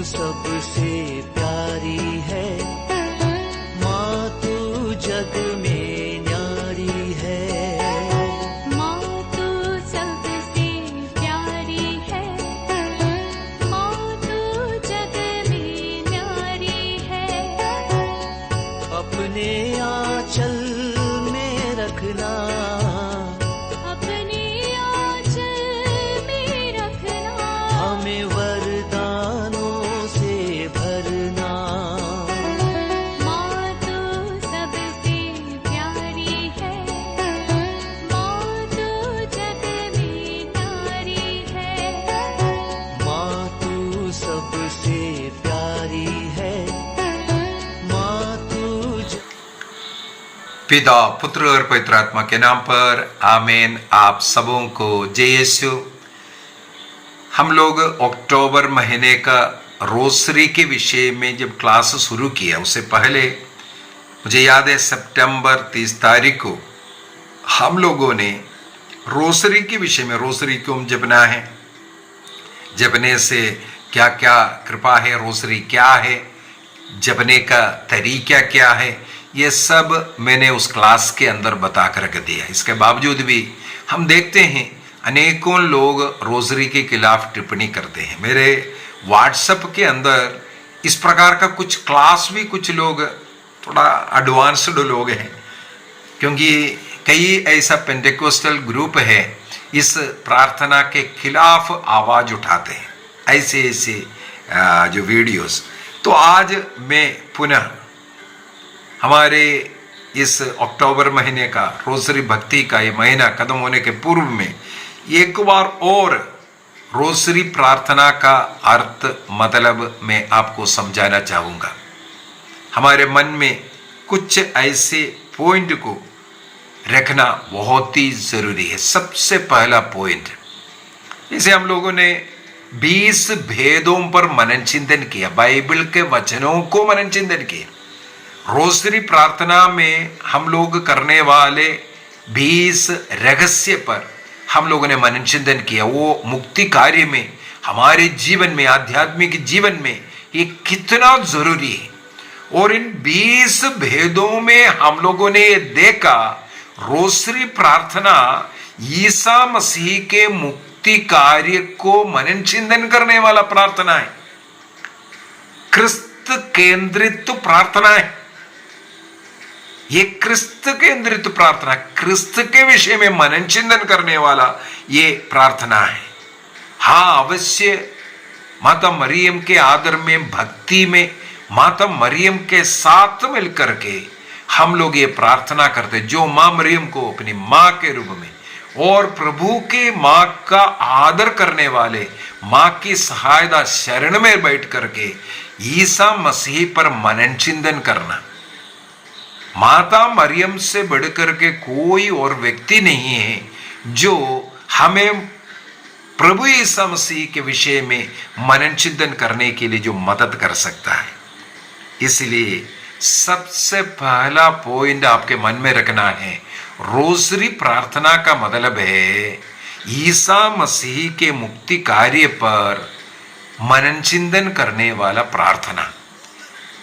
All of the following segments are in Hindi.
सबसे प्यारी है, माँ तू जग में न्यारी है। माँ तू सबसे प्यारी है, माँ तू जग में न्यारी है। अपने आंचल में रखना, अपने आंचल में रखना, हमें वरदानों से भरना। माँ तू सबसे प्यारी है, माँ तू जग में न्यारी है। माँ तू सबसे प्यारी है, माँ तू पिता, पुत्र और पवित्र आत्मा के नाम पर आमीन। आप सबों को जय यीशु। हम लोग अक्टूबर महीने का रोसरी के विषय में जब क्लास शुरू किया, उससे पहले मुझे याद है सितंबर 30 तारीख को हम लोगों ने रोसरी के विषय में, रोसरी क्यों जपना है, जपने से क्या क्या कृपा है, रोसरी क्या है, जपने का तरीका क्या है, ये सब मैंने उस क्लास के अंदर बता कर रख दिया। इसके बावजूद भी हम देखते हैं अनेकों लोग रोजरी के खिलाफ टिप्पणी करते हैं। मेरे व्हाट्सएप के अंदर इस प्रकार का कुछ क्लास भी कुछ लोग थोड़ा एडवांस्ड लोग हैं, क्योंकि कई ऐसा पेंटेकोस्टल ग्रुप है इस प्रार्थना के खिलाफ आवाज उठाते हैं, ऐसे ऐसे जो वीडियोस। तो आज मैं पुनः हमारे इस अक्टूबर महीने का रोजरी भक्ति का ये महीना खत्म होने के पूर्व में एक बार और रोजरी प्रार्थना का अर्थ मतलब मैं आपको समझाना चाहूँगा। हमारे मन में कुछ ऐसे पॉइंट को रखना बहुत ही ज़रूरी है। सबसे पहला पॉइंट, जैसे हम लोगों ने 20 भेदों पर मनन चिंतन किया, बाइबल के वचनों को मनन चिंतन किया। रोजरी प्रार्थना में हम लोग करने वाले 20 रहस्य पर हम लोगों ने मनन चिंतन किया। वो मुक्ति कार्य में, हमारे जीवन में, आध्यात्मिक जीवन में ये कितना जरूरी है। और इन 20 भेदों में हम लोगों ने ये देखा, रोजरी प्रार्थना ईसा मसीह के मुक्ति कार्य को मनन चिंतन करने वाला प्रार्थना है, क्रिस्त केंद्रित प्रार्थना है। ये क्रिस्त केंद्रित प्रार्थना, क्रिस्त के विषय में मनन चिंतन करने वाला ये प्रार्थना है। हाँ, अवश्य माता मरियम के आदर में, भक्ति में, माता मरियम के साथ मिलकर के हम लोग ये प्रार्थना करते, जो माँ मरियम को अपनी माँ के रूप में और प्रभु के माँ का आदर करने वाले, माँ की सहायता शरण में बैठ करके ईसा मसीह पर मनन चिंतन करना। माता मरियम से बढ़कर के कोई और व्यक्ति नहीं है जो हमें प्रभु ईसा मसीह के विषय में मनन चिंतन करने के लिए जो मदद कर सकता है। इसलिए सबसे पहला पॉइंट आपके मन में रखना है, रोजरी प्रार्थना का मतलब है ईसा मसीह के मुक्ति कार्य पर मनन चिंतन करने वाला प्रार्थना।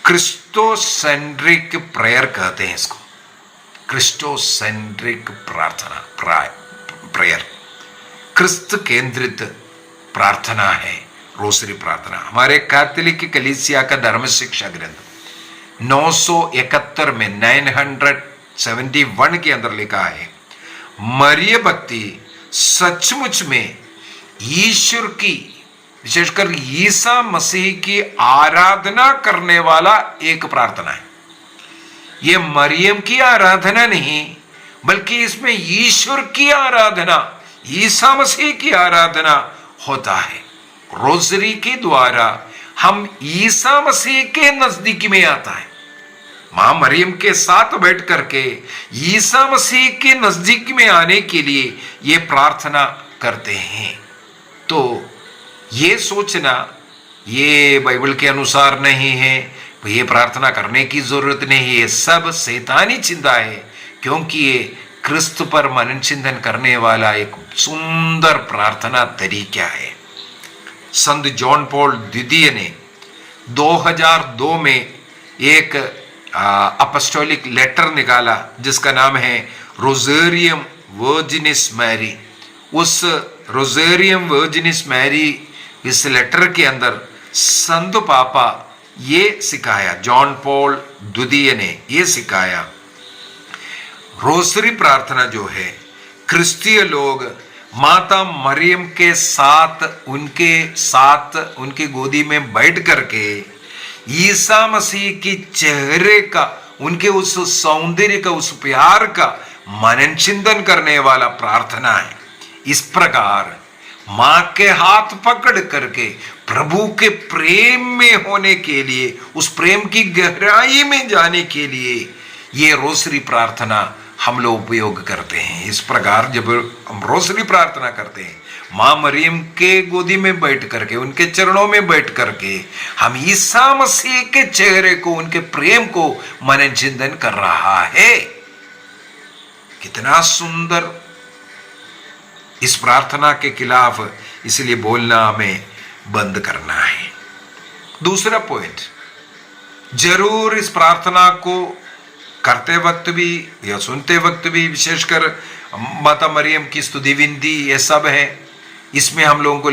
क्रिस्टोसेंट्रिक प्रेयर कहते हैं इसको, क्रिस्टोसेंट्रिक प्रार्थना, प्रेयर, क्रिस्त केंद्रित प्रार्थना है रोजरी प्रार्थना। हमारे कैथोलिक कलीसिया का धर्म शिक्षा ग्रंथ 971 में 971 के अंदर लिखा है, मरिय भक्ति सचमुच में ईश्वर की, विशेषकर ईसा मसीह की आराधना करने वाला एक प्रार्थना है। यह मरियम की आराधना नहीं, बल्कि इसमें ईश्वर की आराधना, ईसा मसीह की आराधना होता है। रोजरी के द्वारा हम ईसा मसीह के नजदीक में आता है। मां मरियम के साथ बैठ करके ईसा मसीह के नजदीक में आने के लिए ये प्रार्थना करते हैं। तो ये सोचना ये बाइबल के अनुसार नहीं है, ये प्रार्थना करने की जरूरत नहीं है, सब शैतानी चिंता है, क्योंकि ये क्रिस्त पर मनन चिंतन करने वाला एक सुंदर प्रार्थना तरीका है। संत जॉन पॉल द्वितीय ने 2002 में एक अपोस्टोलिक लेटर निकाला जिसका नाम है रोजेरियम वर्जिनिस मैरी। उस रोजेरियम वर्जिनिस मैरी इस लेटर के अंदर संत पापा ये सिखाया, जॉन पॉल द्वितीय ने ये सिखाया, रोसरी प्रार्थना जो है क्रिस्तीय लोग माता मरियम के साथ उनके गोदी में बैठ करके ईसा मसीह की चेहरे का, उनके उस सौंदर्य का, उस प्यार का मनन चिंतन करने वाला प्रार्थना है। इस प्रकार मां के हाथ पकड़ करके प्रभु के प्रेम में होने के लिए, उस प्रेम की गहराई में जाने के लिए ये रोसरी प्रार्थना हम लोग उपयोग करते हैं। इस प्रकार जब हम रोसरी प्रार्थना करते हैं, मां मरियम के गोदी में बैठ करके, उनके चरणों में बैठ करके हम ईसा मसीह के चेहरे को, उनके प्रेम को मनन चिंतन कर रहा है। कितना सुंदर! इस प्रार्थना के खिलाफ इसलिए बोलना हमें बंद करना है। दूसरा पॉइंट, जरूर इस प्रार्थना को करते वक्त भी या सुनते वक्त भी, विशेषकर माता मरियम की स्तुति विनती, ये सब है, इसमें हम लोगों को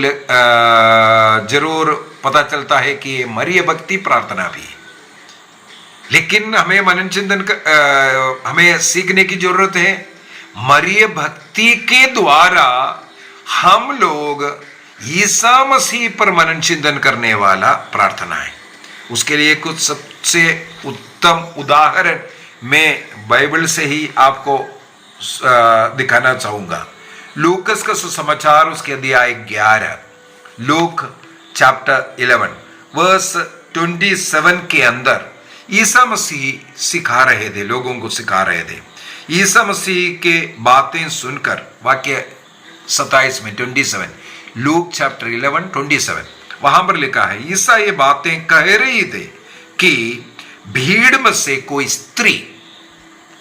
जरूर पता चलता है कि मरिय भक्ति प्रार्थना भी है। लेकिन हमें मनन चिंतन हमें सीखने की जरूरत है। मरिय भक्ति के द्वारा हम लोग ईसा मसीह पर मनन चिंतन करने वाला प्रार्थना है। उसके लिए कुछ सबसे उत्तम उदाहरण मैं बाइबल से ही आपको दिखाना चाहूंगा। लूकस का सुसमाचार उसके अध्याय 11, लूक चैप्टर 11 वर्स 27 के अंदर ईसा मसीह सिखा रहे थे, लोगों को सिखा रहे थे। ईसा मसीह के बातें सुनकर, वाक्य 27 में 27, लूक चैप्टर 11 27, वहां पर लिखा है, ईसा ये बातें कह रही थे कि भीड़ में से कोई स्त्री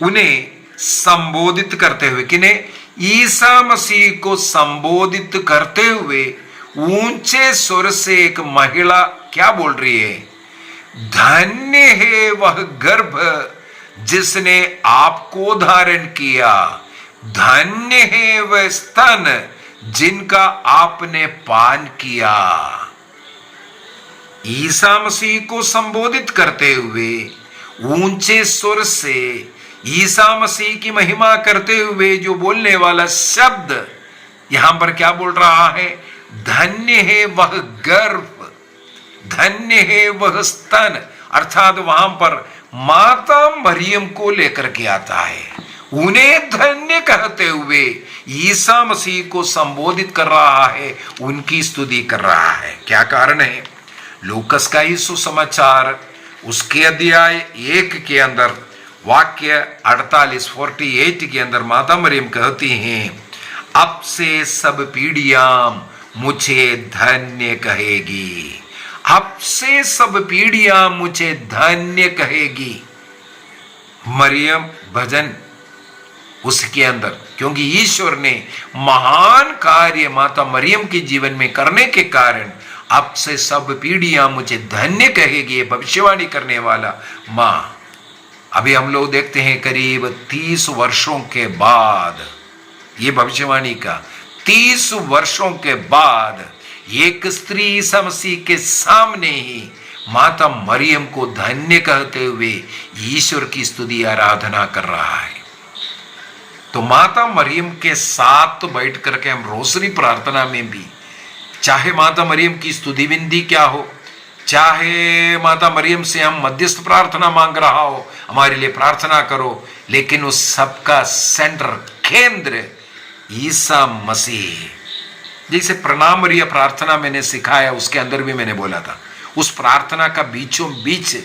उन्हें संबोधित करते हुए, किन्हें? ईसा मसीह को संबोधित करते हुए ऊंचे स्वर से एक महिला क्या बोल रही है? धन्य है वह गर्भ जिसने आपको धारण किया, धन्य है वह स्तन जिनका आपने पान किया। ईसा मसीह को संबोधित करते हुए ऊंचे स्वर से ईसा मसीह की महिमा करते हुए जो बोलने वाला शब्द यहां पर क्या बोल रहा है? धन्य है वह गर्भ, धन्य है वह स्तन। अर्थात वहां पर माता मरियम को लेकर के आता है, उन्हें धन्य कहते हुए ईसा मसीह को संबोधित कर रहा है, उनकी स्तुति कर रहा है। क्या कारण है? लूकस का ही सुसमाचार उसके अध्याय 1 के अंदर वाक्य 48 के अंदर माता मरियम कहती हैं, अब से सब पीढ़ियां मुझे धन्य कहेगी, अब से सब पीढ़ियां मुझे धन्य कहेगी। मरियम भजन उसके अंदर, क्योंकि ईश्वर ने महान कार्य माता मरियम के जीवन में करने के कारण अब से सब पीढ़ियां मुझे धन्य कहेगी, भविष्यवाणी करने वाला मां। अभी हम लोग देखते हैं करीब 30 वर्षों के बाद, ये भविष्यवाणी का 30 वर्षों के बाद एक स्त्री ईसा मसीह के सामने ही माता मरियम को धन्य कहते हुए ईश्वर की स्तुति आराधना कर रहा है। तो माता मरियम के साथ तो बैठ करके हम रोसरी प्रार्थना में भी, चाहे माता मरियम की स्तुति विनती क्या हो, चाहे माता मरियम से हम मध्यस्थ प्रार्थना मांग रहा हो, हमारे लिए प्रार्थना करो, लेकिन उस सबका सेंटर, केंद्र ईसा मसीह। जैसे प्रणाम मरिया प्रार्थना मैंने सिखाया, उसके अंदर भी मैंने बोला था, उस प्रार्थना का बीचों बीच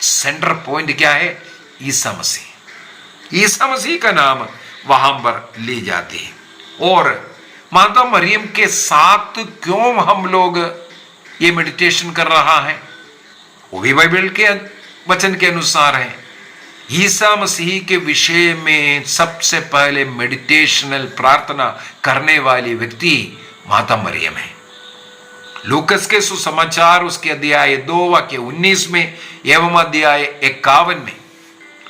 सेंटर पॉइंट क्या है? ईसा मसीह। ईसा मसीह का नाम वहां पर ली जाती है। और माता मरियम के साथ क्यों हम लोग ये मेडिटेशन कर रहा है? वो भी बाइबल के वचन के अनुसार है। ईसा मसीह के विषय में सबसे पहले मेडिटेशनल प्रार्थना करने वाली व्यक्ति माता मरियम है। लूकस के सुसमाचार उसके अध्याय 2 वाक्य 19 में एवं अध्याय 51 में,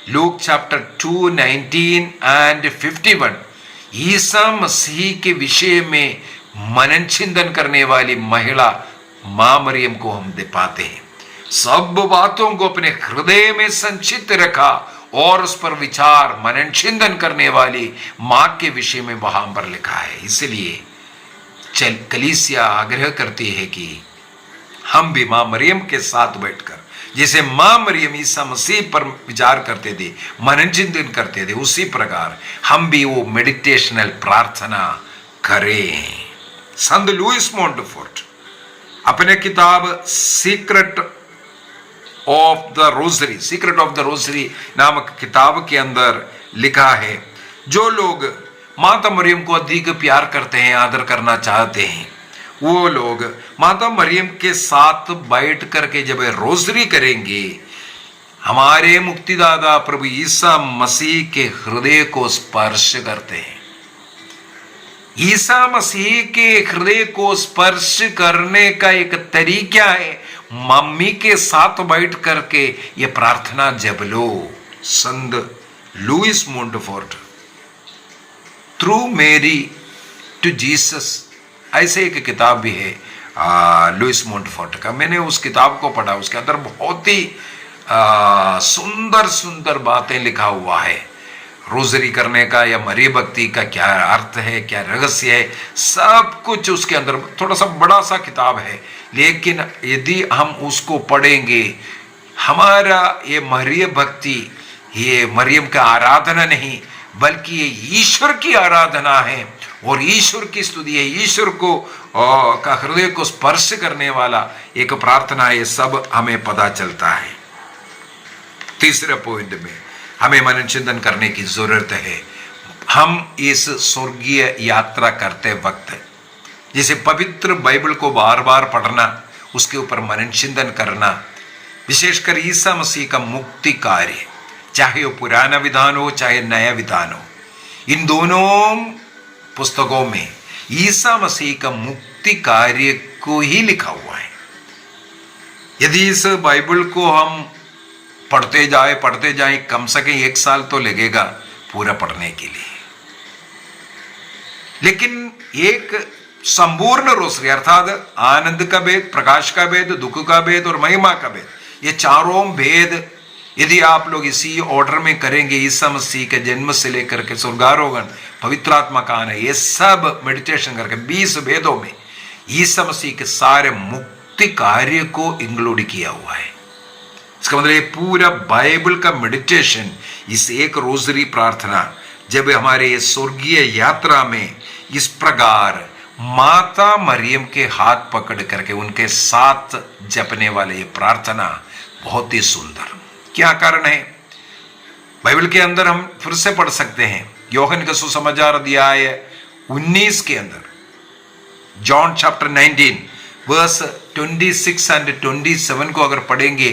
Luke chapter 2 19 and 51, Isa Masih के विषय में मनन चिंतन करने वाली महिला मां मरियम को हम दे पाते हैं। सब बातों को अपने हृदय में संचित रखा और उस पर विचार मनन चिंतन करने वाली मां के विषय में वहां पर लिखा है। इसलिए कलीसिया आग्रह करती है कि हम भी मां मरियम के साथ बैठकर, जैसे मां मरियम ईसा मसीह पर विचार करते थे, मनन चिंतन करते थे, उसी प्रकार हम भी वो मेडिटेशनल प्रार्थना करें। संत लुइस मोंटफोर्ट अपने किताब सीक्रेट ऑफ द रोजरी नामक किताब के अंदर लिखा है, जो लोग माता मरियम को अधिक प्यार करते हैं, आदर करना चाहते हैं, वो लोग माता मरियम के साथ बैठ करके जब रोजरी करेंगे, हमारे मुक्तिदाता प्रभु ईसा मसीह के हृदय को स्पर्श करते हैं। ईसा मसीह के हृदय को स्पर्श करने का एक तरीका है, मम्मी के साथ बैठ करके ये प्रार्थना जप लो। संत लुइस मोंटफोर्ट थ्रू मेरी टू जीसस, ऐसे एक किताब भी है लुइस मोंटफोर्ट का। मैंने उस किताब को पढ़ा, उसके अंदर बहुत ही सुंदर सुंदर बातें लिखा हुआ है। रोजरी करने का या मरी भक्ति का क्या अर्थ है, क्या रहस्य है, सब कुछ उसके अंदर। थोड़ा सा बड़ा सा किताब है, लेकिन यदि हम उसको पढ़ेंगे, हमारा ये मरियम भक्ति, ये मरियम का आराधना नहीं बल्कि ये ईश्वर की आराधना है और ईश्वर की स्तुति है, ईश्वर को का हृदय को स्पर्श करने वाला एक प्रार्थना है। ये सब हमें पता चलता है। तीसरे पॉइंट में हमें मनन चिंतन करने की जरूरत है। हम इस स्वर्गीय यात्रा करते वक्त जैसे पवित्र बाइबल को बार बार पढ़ना, उसके ऊपर मनन चिंतन करना, विशेषकर ईसा मसीह का मुक्ति कार्य, चाहे वो पुराना विधान हो चाहे नया विधान हो, इन दोनों पुस्तकों में ईसा मसीह का मुक्ति कार्य को ही लिखा हुआ है। यदि इस बाइबल को हम पढ़ते जाए, कम से कम 1 साल तो लगेगा पूरा पढ़ने के लिए। लेकिन एक संपूर्ण रोसरी अर्थात आनंद का भेद, प्रकाश का भेद, दुख का भेद और महिमा का भेद, ये चारों भेद यदि आप लोग इसी ऑर्डर में करेंगे, ईसा मसीह के जन्म से लेकर के स्वर्गारोहण, पवित्र आत्मा का आना, ये सब मेडिटेशन करके 20 भेदों में ईसा मसीह के सारे मुक्ति कार्य को इंक्लूड किया हुआ है। इसका मतलब ये पूरा बाइबल का मेडिटेशन, इस एक रोजरी प्रार्थना, जब हमारे ये स्वर्गीय यात्रा में इस प्रकार माता मरियम के हाथ पकड़ करके उनके साथ जपने वाले ये प्रार्थना बहुत ही सुंदर। क्या कारण है? बाइबल के अंदर हम फिर से पढ़ सकते हैं, योहन का सुसमाचार अध्याय 19 के अंदर, जॉन चैप्टर 19 वर्स 26 एंड 27 को अगर पढ़ेंगे,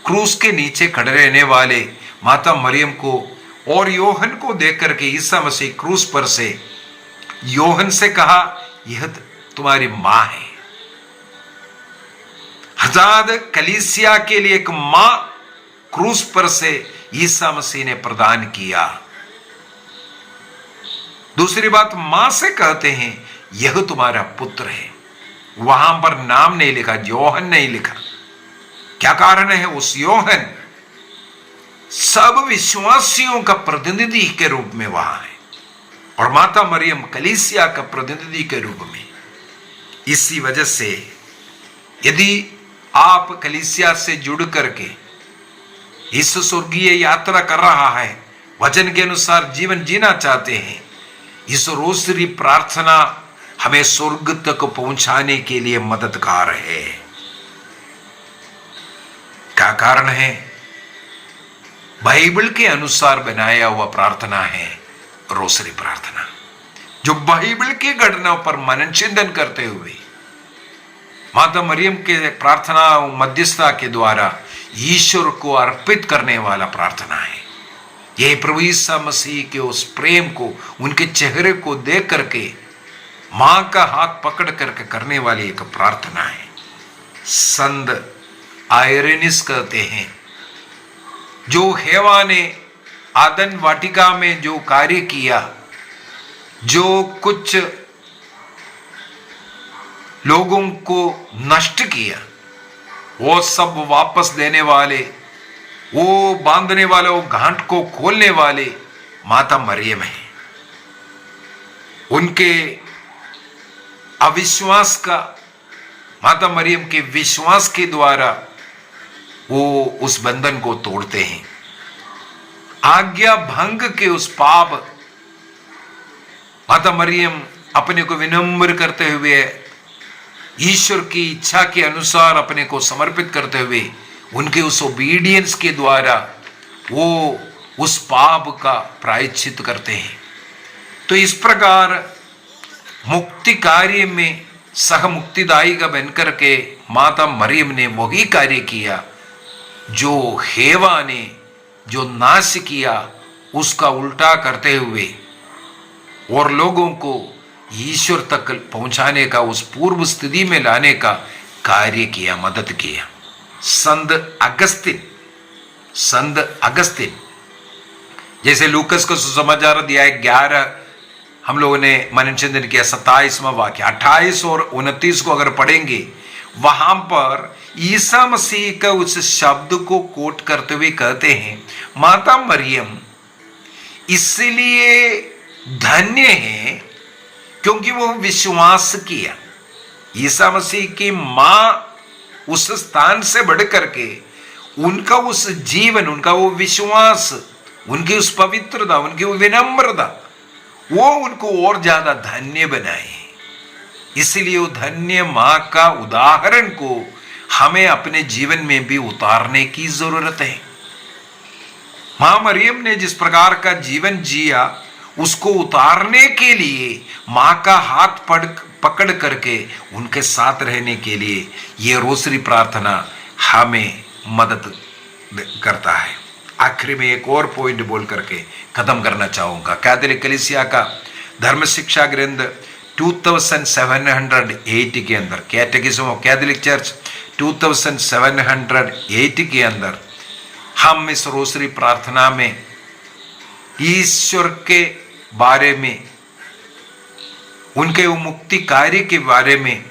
क्रूस के नीचे खड़े रहने वाले माता मरियम को और योहन को देख करके ईसा मसीह क्रूस पर से योहन से कहा, यह तुम्हारी मां है। अर्थात कलीसिया के लिए एक मां क्रूस पर से ईसा मसीह ने प्रदान किया। दूसरी बात, मां से कहते हैं यह तुम्हारा पुत्र है। वहां पर नाम नहीं लिखा, योहन नहीं लिखा। क्या कारण है? उस योहन सब विश्वासियों का प्रतिनिधि के रूप में वहां है और माता मरियम कलीसिया का प्रतिनिधि के रूप में। इसी वजह से यदि आप कलीसिया से जुड़ करके इस स्वर्गीय यात्रा कर रहा है, वचन के अनुसार जीवन जीना चाहते हैं, इस रोजरी प्रार्थना हमें स्वर्ग तक पहुंचाने के लिए मददगार है। क्या कारण है? बाइबल के अनुसार बनाया हुआ प्रार्थना है रोजरी प्रार्थना, जो बाइबल की घटनाओं पर मनन चिंतन करते हुए माता मरियम के प्रार्थना मध्यस्थता के द्वारा ईश्वर को अर्पित करने वाला प्रार्थना है। यह प्रभु ईसा मसीह के उस प्रेम को, उनके चेहरे को देख करके, मां का हाथ पकड़ करके करने वाली एक प्रार्थना है। संत आयरेनिस कहते हैं। जो हेवा ने आदन वाटिका में जो कार्य किया, जो कुछ लोगों को नष्ट किया, वो सब वापस देने वाले, वो बांधने वाले, वो गांठ को खोलने वाले माता मरियम है। उनके अविश्वास का, माता मरियम के विश्वास के द्वारा वो उस बंधन को तोड़ते हैं। आज्ञा भंग के उस पाप, माता मरियम अपने को विनम्र करते हुए, ईश्वर की इच्छा के अनुसार अपने को समर्पित करते हुए, उनके उस ओबीडियंस के द्वारा वो उस पाप का प्रायश्चित करते हैं। तो इस प्रकार मुक्ति कार्य में सह मुक्तिदायी का बनकर के माता मरियम ने वही कार्य किया जो हेवा ने जो नाश किया, उसका उल्टा करते हुए और लोगों को ईश्वर तक पहुंचाने का, उस पूर्व स्थिति में लाने का कार्य किया, मदद किया। संत अगस्तिन जैसे लूकस को सुसमाचार दिया है 11 हम लोगों ने मनन चिंतन किया, 27वां वाक्य 28 और 29 को अगर पढ़ेंगे, वहां पर ईसा मसीह का उस शब्द को कोट करते हुए कहते हैं, माता मरियम इसलिए धन्य है क्योंकि वो विश्वास किया। ईसा मसीह की मां उस स्थान से बढ़ करके उनका उस जीवन, उनका वो विश्वास, उनकी उस पवित्रता, उनकी वो विनम्रता, वो उनको और ज्यादा धन्य बनाए। इसलिए वो धन्य मां का उदाहरण को हमें अपने जीवन में भी उतारने की जरूरत है। मां मरियम ने जिस प्रकार का जीवन जिया, उसको उतारने के लिए मां का हाथ पकड़ करके उनके साथ रहने के लिए ये रोसरी प्रार्थना हमें मदद करता है। आखिरी में एक और पॉइंट बोल करके खत्म करना चाहूंगा। कैथोलिक कलीसिया का धर्म शिक्षा ग्रंथ 2708 के अंदर, कैटेकिज्म ऑफ कैथोलिक चर्च 2708 के अंदर हम इस रोसरी प्रार्थना में ईश्वर के बारे में, उनके वो मुक्ति कार्य के बारे में,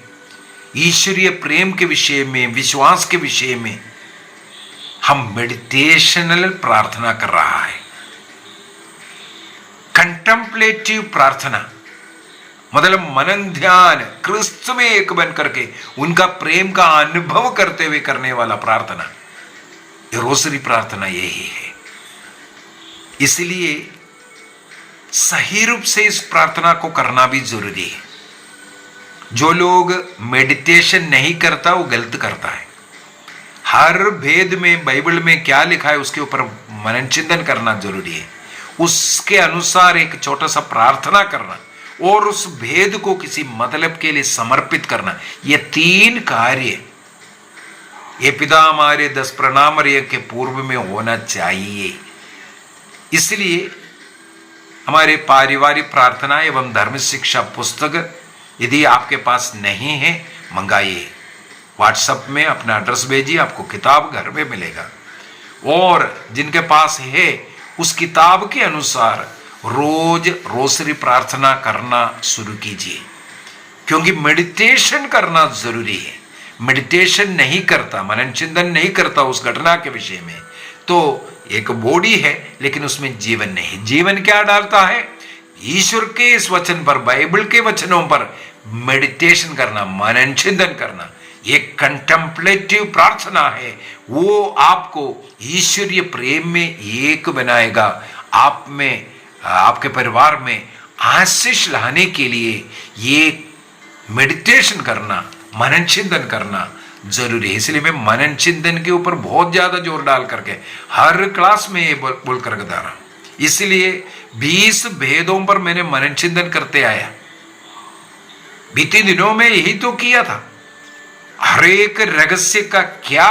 ईश्वरीय प्रेम के विषय में, विश्वास के विषय में हम मेडिटेशनल प्रार्थना कर रहा है। कंटेम्पलेटिव प्रार्थना मतलब मनन ध्यान, क्रिस्त में एक बन करके उनका प्रेम का अनुभव करते हुए करने वाला प्रार्थना, ये रोसरी प्रार्थना यही है। इसलिए सही रूप से इस प्रार्थना को करना भी जरूरी है। जो लोग मेडिटेशन नहीं करता वो गलत करता है। हर भेद में बाइबल में क्या लिखा है उसके ऊपर मनन चिंतन करना जरूरी है। उसके अनुसार एक छोटा सा प्रार्थना करना और उस भेद को किसी मतलब के लिए समर्पित करना, ये 3 कार्य ये पिता हमारे 10 प्रणाम के पूर्व में होना चाहिए। इसलिए हमारे पारिवारिक प्रार्थना एवं धर्म शिक्षा पुस्तक यदि आपके पास नहीं है, मंगाइए। व्हाट्सएप में अपना एड्रेस भेजिए, आपको किताब घर में मिलेगा। और जिनके पास है उस किताब के अनुसार रोज रोसरी प्रार्थना करना शुरू कीजिए, क्योंकि मेडिटेशन करना जरूरी है। मेडिटेशन नहीं करता, मनन चिंतन नहीं करता उस घटना के विषय में, तो एक बॉडी है लेकिन उसमें जीवन नहीं। जीवन क्या डालता है? ईश्वर के इस वचन पर, बाइबल के वचनों पर मेडिटेशन करना, मनन चिंतन करना, एक कंटेम्पलेटिव प्रार्थना है। वो आपको ईश्वरीय प्रेम में एक बनाएगा, आप में, आपके परिवार में आशीष लाने के लिए ये मेडिटेशन करना, मनन चिंतन करना जरूरी है। इसलिए मैं मनन चिंतन के ऊपर बहुत ज्यादा जोर डाल करके हर क्लास में ये बोल कर बता रहा हूं। इसलिए 20 भेदों पर मैंने मनन चिंतन करते आया। बीते दिनों में यही तो किया था। हर एक रहस्य का क्या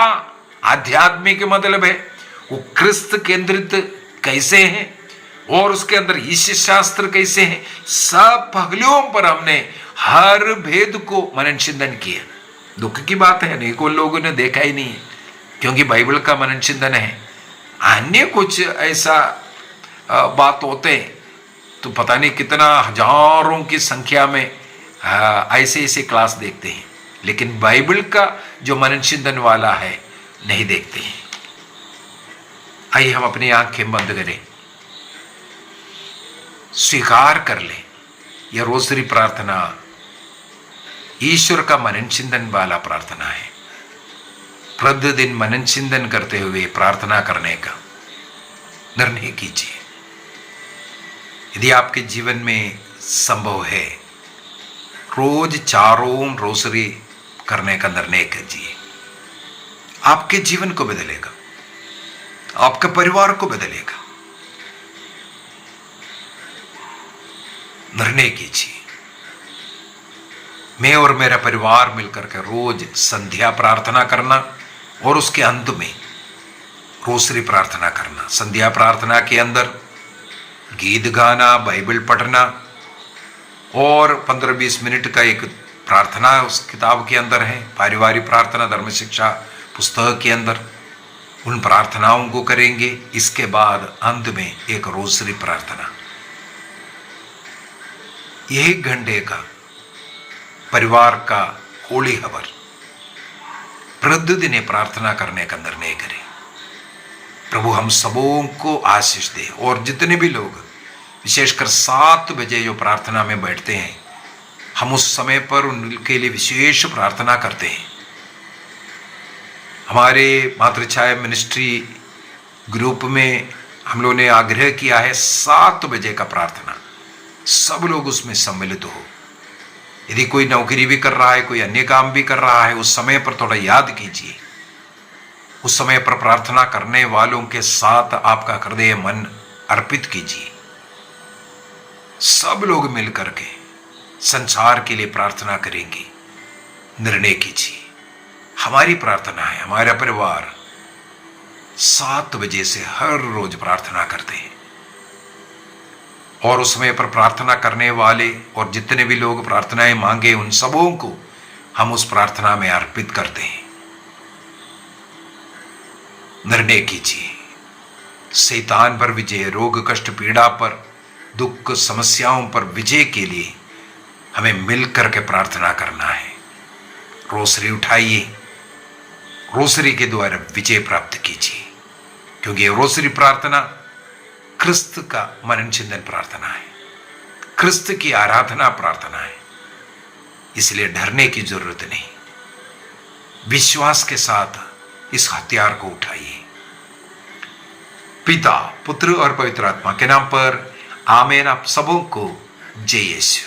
आध्यात्मिक मतलब है, वो क्रिस्त केंद्रित कैसे है और उसके अंदर ईश्वर शास्त्र कैसे है, सब पहलुओं पर हमने हर भेद को मनन चिंतन किया। दुख की बात है, अनेकों लोगों ने देखा ही नहीं है, क्योंकि बाइबल का मनन चिंतन है। अन्य कुछ ऐसा बात होते हैं तो पता नहीं कितना हजारों की संख्या में ऐसे ऐसे क्लास देखते हैं, लेकिन बाइबल का जो मनन चिंतन वाला है नहीं देखते हैं। आइए हम अपनी आंखें बंद करें, स्वीकार कर लें यह रोसरी प्रार्थना ईश्वर का मनन चिंतन वाला प्रार्थना है। प्रतिदिन मनन चिंतन करते हुए प्रार्थना करने का निर्णय कीजिए। यदि आपके जीवन में संभव है, रोज 4 रोसरी करने का निर्णय कीजिए। आपके जीवन को बदलेगा, आपके परिवार को बदलेगा। निर्णय कीजिए, मैं और मेरा परिवार मिलकर के रोज संध्या प्रार्थना करना और उसके अंत में रोसरी प्रार्थना करना। संध्या प्रार्थना के अंदर गीत गाना, बाइबल पढ़ना और 15-20 मिनट का एक प्रार्थना उस किताब के अंदर है, पारिवारिक प्रार्थना धर्म शिक्षा पुस्तक के अंदर, उन प्रार्थनाओं को करेंगे। इसके बाद अंत में एक रोसरी प्रार्थना, 1 घंटे का परिवार का होली हवर प्रतिदिन प्रार्थना करने का निर्णय करें। प्रभु हम सबों को आशीष दे। और जितने भी लोग विशेषकर 7 बजे जो प्रार्थना में बैठते हैं, हम उस समय पर उनके लिए विशेष प्रार्थना करते हैं। हमारे मातृछाया मिनिस्ट्री ग्रुप में हम लोगों ने आग्रह किया है 7 बजे का प्रार्थना, सब लोग उसमें सम्मिलित हो। यदि कोई नौकरी भी कर रहा है, कोई अन्य काम भी कर रहा है, उस समय पर थोड़ा याद कीजिए। उस समय पर प्रार्थना करने वालों के साथ आपका हृदय मन अर्पित कीजिए। सब लोग मिलकर के संसार के लिए प्रार्थना करेंगे। निर्णय कीजिए। हमारी प्रार्थना है, हमारा परिवार 7 बजे से हर रोज प्रार्थना करते हैं और उस समय पर प्रार्थना करने वाले और जितने भी लोग प्रार्थनाएं मांगे उन सबों को हम उस प्रार्थना में अर्पित करते हैं। निर्णय कीजिए। शैतान पर विजय, रोग कष्ट पीड़ा पर, दुख समस्याओं पर विजय के लिए हमें मिलकर के प्रार्थना करना है। रोसरी उठाइए, रोसरी के द्वारा विजय प्राप्त कीजिए, क्योंकि ये रोसरी प्रार्थना क्रिस्त का मनन चिंतन प्रार्थना है, क्रिस्त की आराधना प्रार्थना है। इसलिए डरने की जरूरत नहीं, विश्वास के साथ इस हथियार को उठाइए। पिता, पुत्र और पवित्र आत्मा के नाम पर आमीन। आप सबों को जय यीशु।